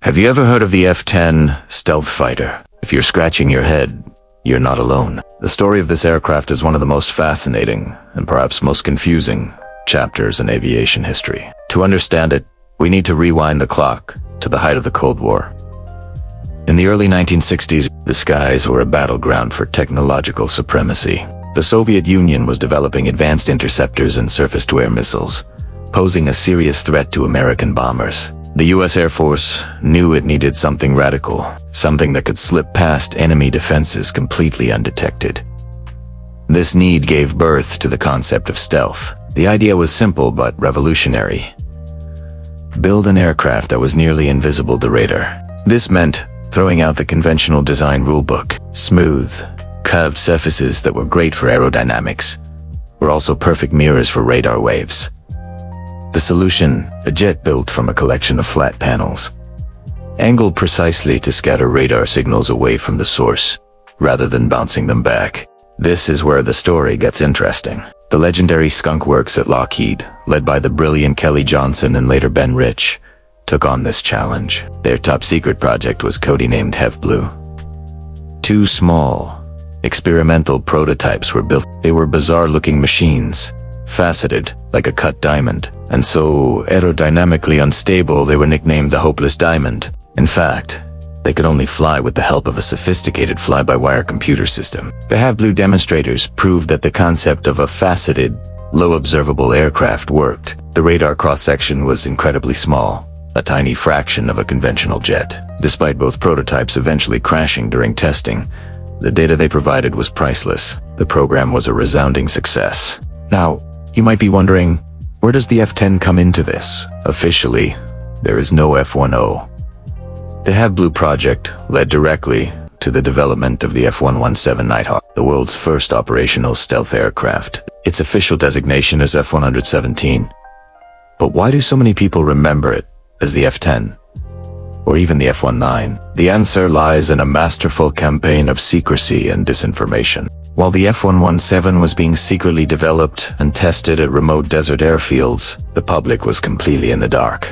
Have you ever heard of the F-10 stealth fighter? If you're scratching your head, you're not alone. The story of this aircraft is one of the most fascinating, and perhaps most confusing, chapters in aviation history. To understand it, we need to rewind the clock to the height of the Cold War. In the early 1960s, the skies were a battleground for technological supremacy. The Soviet Union was developing advanced interceptors and surface-to-air missiles, posing a serious threat to American bombers. The U.S. Air Force knew it needed something radical, something that could slip past enemy defenses completely undetected. This need gave birth to the concept of stealth. The idea was simple but revolutionary. Build an aircraft that was nearly invisible to radar. This meant throwing out the conventional design rulebook. Smooth, curved surfaces that were great for aerodynamics were also perfect mirrors for radar waves. The solution, a jet built from a collection of flat panels, angled precisely to scatter radar signals away from the source, rather than bouncing them back. This is where the story gets interesting. The legendary Skunk Works at Lockheed, led by the brilliant Kelly Johnson and later Ben Rich, took on this challenge. Their top-secret project was codenamed HEV-Blue. Two small, experimental prototypes were built. They were bizarre-looking machines, faceted like a cut diamond, and so aerodynamically unstable they were nicknamed the Hopeless Diamond. In fact, they could only fly with the help of a sophisticated fly-by-wire computer system. The HEV-Blue demonstrators proved that the concept of a faceted, low-observable aircraft worked. The radar cross-section was incredibly small, a tiny fraction of a conventional jet. Despite both prototypes eventually crashing during testing, the data they provided was priceless. The program was a resounding success. Now, you might be wondering, where does the F-10 come into this? Officially, there is no F-10. The HEV-Blue project led directly to the development of the F-117 Nighthawk, the world's first operational stealth aircraft. Its official designation is F-117. But why do so many people remember it as the F-10? Or even the F-19? The answer lies in a masterful campaign of secrecy and disinformation. While the F-117 was being secretly developed and tested at remote desert airfields, the public was completely in the dark.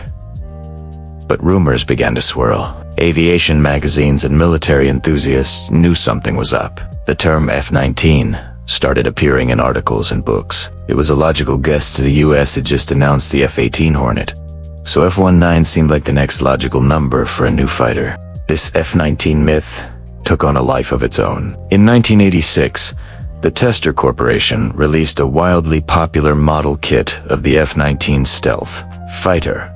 But rumors began to swirl. Aviation magazines and military enthusiasts knew something was up. The term F-19 started appearing in articles and books. It was a logical guess to the US had just announced the F-18 Hornet, so F-19 seemed like the next logical number for a new fighter. This F-19 myth took on a life of its own. In 1986, the Tester Corporation released a wildly popular model kit of the F-19 stealth fighter.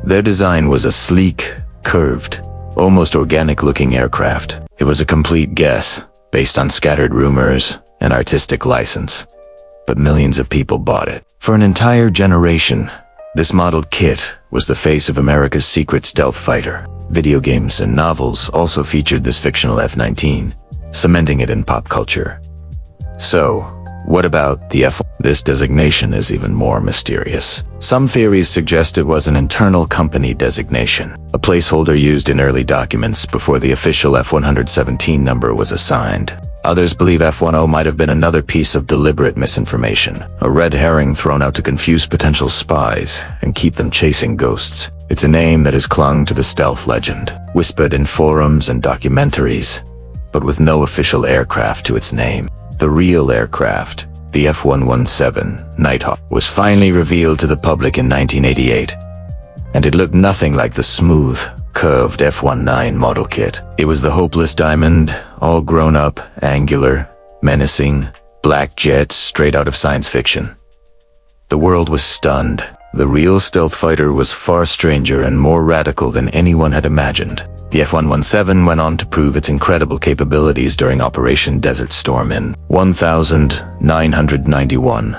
Their design was a sleek, curved, almost organic-looking aircraft. It was a complete guess, based on scattered rumors and artistic license. But millions of people bought it. For an entire generation, this modeled kit was the face of America's secret stealth fighter. Video games and novels also featured this fictional F-19, cementing it in pop culture. So, what about the F? This designation is even more mysterious. Some theories suggest it was an internal company designation, a placeholder used in early documents before the official F-117 number was assigned. Others believe F-10 might have been another piece of deliberate misinformation, a red herring thrown out to confuse potential spies and keep them chasing ghosts. It's a name that has clung to the stealth legend, whispered in forums and documentaries, but with no official aircraft to its name. The real aircraft, the F-117 Nighthawk, was finally revealed to the public in 1988, and it looked nothing like the smooth, curved F-19 model kit. It was the Hopeless Diamond, all grown up, angular, menacing, black jet straight out of science fiction. The world was stunned. The real stealth fighter was far stranger and more radical than anyone had imagined. The F-117 went on to prove its incredible capabilities during Operation Desert Storm in 1991.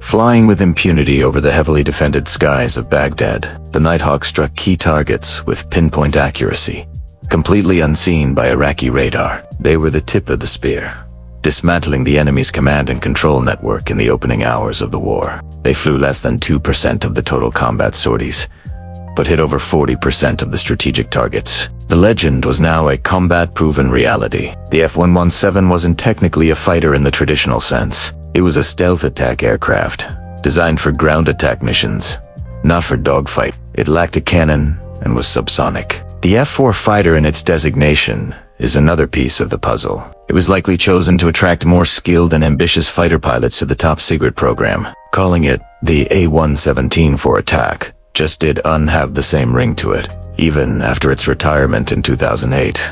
Flying with impunity over the heavily defended skies of Baghdad, the Nighthawk struck key targets with pinpoint accuracy, completely unseen by Iraqi radar. They were the tip of the spear, dismantling the enemy's command and control network in the opening hours of the war. They flew less than 2% of the total combat sorties, but hit over 40% of the strategic targets. The legend was now a combat-proven reality. The F-117 wasn't technically a fighter in the traditional sense. It was a stealth attack aircraft, designed for ground attack missions, not for dogfight. It lacked a cannon and was subsonic. The F-4 fighter in its designation is another piece of the puzzle. It was likely chosen to attract more skilled and ambitious fighter pilots to the top-secret program. Calling it the A-117 for attack just did have the same ring to it. Even after its retirement in 2008,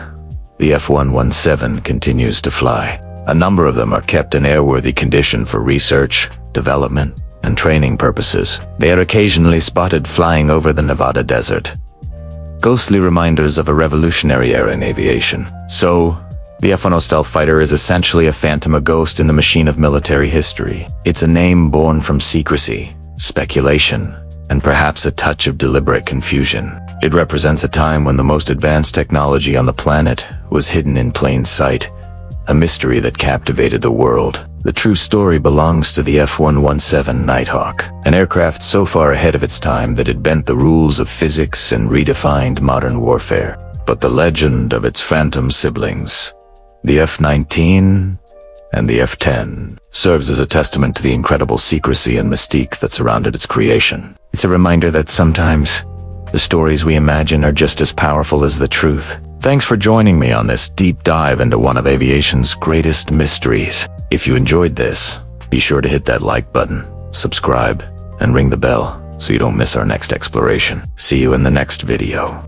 the F-117 continues to fly. A number of them are kept in airworthy condition for research, development, and training purposes. They are occasionally spotted flying over the Nevada desert. Ghostly reminders of a revolutionary era in aviation. So, the F-10 stealth fighter is essentially a phantom, a ghost in the machine of military history. It's a name born from secrecy, speculation, and perhaps a touch of deliberate confusion. It represents a time when the most advanced technology on the planet was hidden in plain sight, a mystery that captivated the world. The true story belongs to the F-117 Nighthawk, an aircraft so far ahead of its time that it bent the rules of physics and redefined modern warfare. But the legend of its phantom siblings, the F-19 and the F-10, serves as a testament to the incredible secrecy and mystique that surrounded its creation. It's a reminder that sometimes the stories we imagine are just as powerful as the truth. Thanks for joining me on this deep dive into one of aviation's greatest mysteries. If you enjoyed this, be sure to hit that like button, subscribe, and ring the bell so you don't miss our next exploration. See you in the next video.